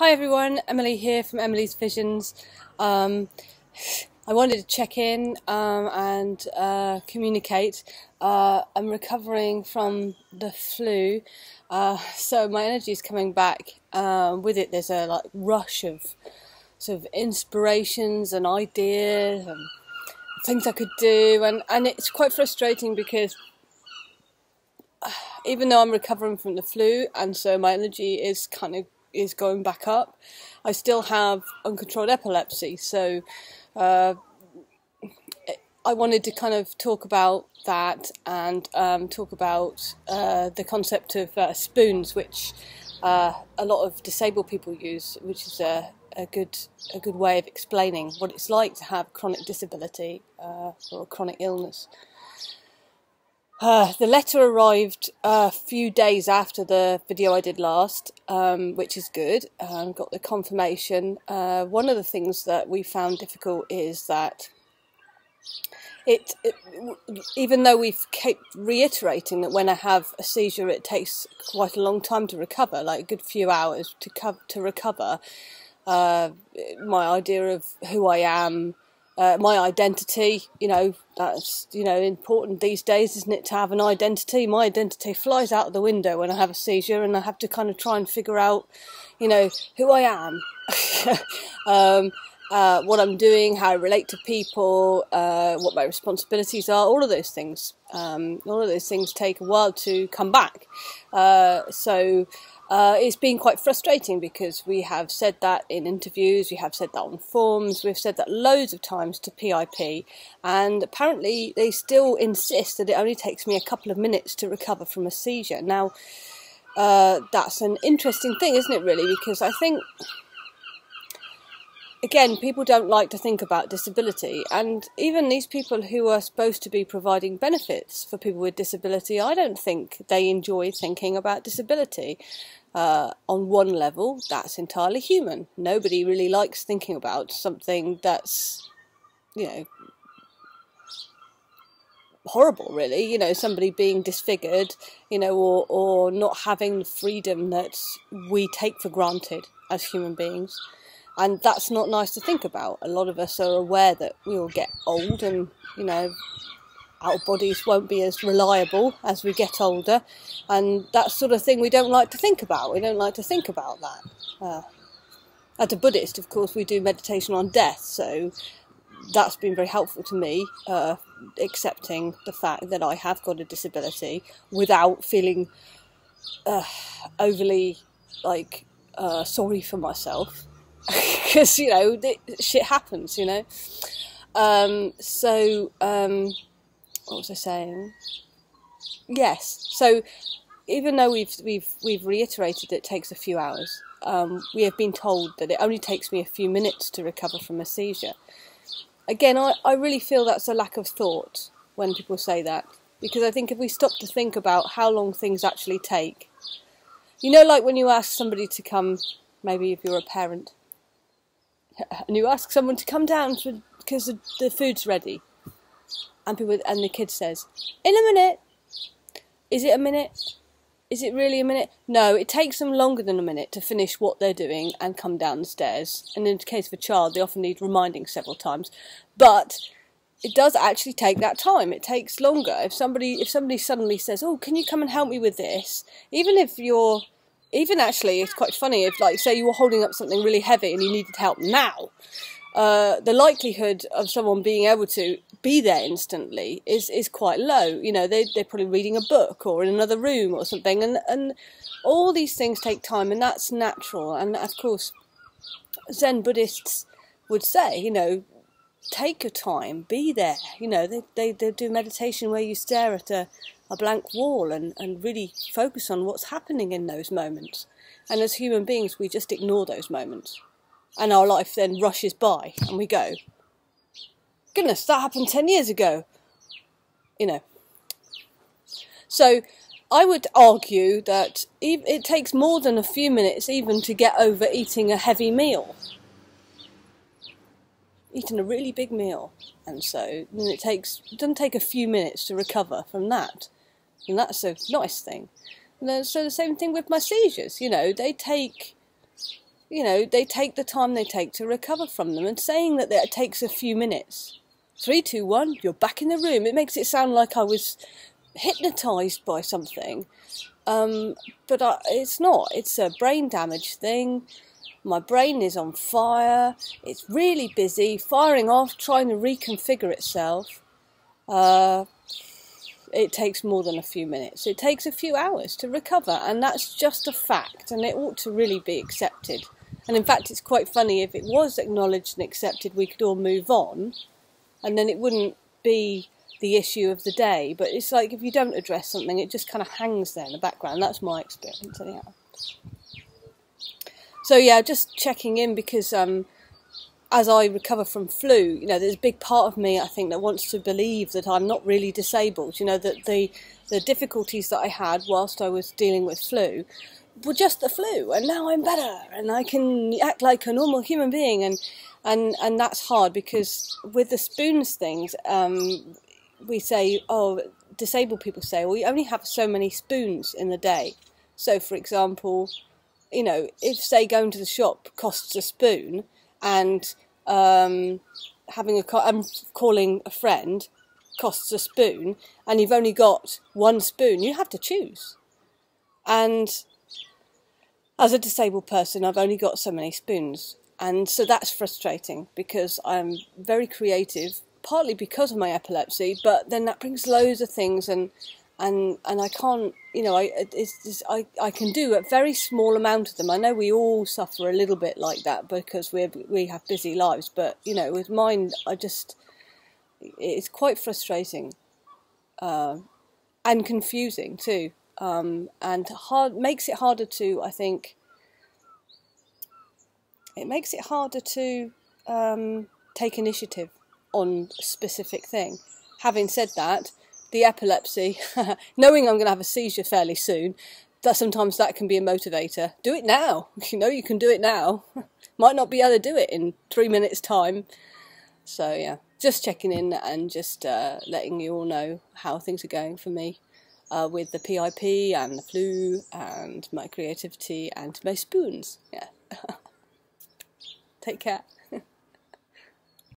Hi everyone, Emily here from Emilysvisions. I wanted to check in and communicate. I'm recovering from the flu, so my energy is coming back. With it, there's a rush of sort of inspirations and ideas and things I could do, and it's quite frustrating because even though I'm recovering from the flu, and so my energy is going back up, I still have uncontrolled epilepsy. So I wanted to kind of talk about that and talk about the concept of spoons, which a lot of disabled people use, which is a good way of explaining what it's like to have chronic disability or a chronic illness. The letter arrived a few days after the video I did last, which is good. Got the confirmation. One of the things that we found difficult is that even though we've kept reiterating that when I have a seizure it takes quite a long time to recover, like a good few hours to recover, my idea of who I am, my identity, that's, important these days, isn't it, to have an identity? My identity flies out of the window when I have a seizure, and I have to kind of try and figure out, who I am, what I'm doing, how I relate to people, what my responsibilities are, all of those things. All of those things take a while to come back. So it's been quite frustrating because we have said that in interviews, we have said that on forums, we've said that loads of times to PIP, and apparently they still insist that it only takes me a couple of minutes to recover from a seizure. Now, that's an interesting thing, isn't it, really? Because I think, again, people don't like to think about disability, and even these people who are supposed to be providing benefits for people with disability, I don't think they enjoy thinking about disability. On one level, that's entirely human. Nobody really likes thinking about something that's, horrible, really. Somebody being disfigured, or not having the freedom that we take for granted as human beings. And that's not nice to think about. A lot of us are aware that we will get old and, our bodies won't be as reliable as we get older. And that sort of thing we don't like to think about. We don't like to think about that. As a Buddhist, of course, we do meditation on death. So that's been very helpful to me, accepting the fact that I have got a disability without feeling overly, sorry for myself. Because, shit happens, what was I saying? Yes, so even though we've reiterated that it takes a few hours, we have been told that it only takes me a few minutes to recover from a seizure. Again, I really feel that's a lack of thought when people say that, because I think if we stop to think about how long things actually take, like when you ask somebody to come, maybe if you're a parent, and you ask someone to come down because the food's ready, and the kid says, "In a minute." Is it a minute? Is it really a minute? No, it takes them longer than a minute to finish what they're doing and come down the stairs. And in the case of a child, they often need reminding several times. But it does actually take that time. It takes longer. If somebody suddenly says, "Oh, can you come and help me with this?" Even actually, it's quite funny if, say you were holding up something really heavy and you needed help now, the likelihood of someone being able to be there instantly is quite low. They're probably reading a book or in another room or something, and all these things take time, and that's natural. And of course, Zen Buddhists would say, take your time, be there. They do meditation where you stare at a blank wall and really focus on what's happening in those moments. And as human beings, we just ignore those moments. And our life then rushes by and we go, goodness, that happened 10 years ago. So I would argue that it takes more than a few minutes even to get over eating a heavy meal. Eating a really big meal. And so it doesn't take a few minutes to recover from that. And that's a nice thing. And so the same thing with my seizures. They take you know, they take the time they take to recover from them. And saying that it takes a few minutes, 3, 2, 1, you're back in the room, it makes it sound like I was hypnotised by something. But it's not. It's a brain damage thing. My brain is on fire. It's really busy, firing off, trying to reconfigure itself. It takes more than a few minutes. It takes a few hours to recover, and that's just a fact, and it ought to really be accepted. And in fact, it's quite funny, if it was acknowledged and accepted, we could all move on, and then it wouldn't be the issue of the day. But it's like, if you don't address something, it just kind of hangs there in the background. That's my experience anyhow. So yeah, just checking in, because as I recover from flu, you know, there's a big part of me, I think, that wants to believe that I'm not really disabled. You know, that the difficulties that I had whilst I was dealing with flu were just the flu, and now I'm better and I can act like a normal human being. And that's hard, because with the spoons things, we say, oh, disabled people say, well, you only have so many spoons in the day. So, for example, you know, if, say, going to the shop costs a spoon, and I'm calling a friend costs a spoon, and you've only got one spoon, you have to choose. And as a disabled person, I've only got so many spoons. And so that's frustrating, because I'm very creative, partly because of my epilepsy, but then that brings loads of things, and I can't, you know, I can do a very small amount of them. I know we all suffer a little bit like that, because we have busy lives, but, you know, with mine, it's quite frustrating, and confusing too, and makes it harder to, I think, it makes it harder to take initiative on a specific thing. Having said that, the epilepsy, knowing I'm going to have a seizure fairly soon, sometimes that can be a motivator. Do it now. You know, you can do it now. Might not be able to do it in 3 minutes' time. So yeah, just checking in and just letting you all know how things are going for me with the PIP and the flu and my creativity and my spoons. Yeah. Take care.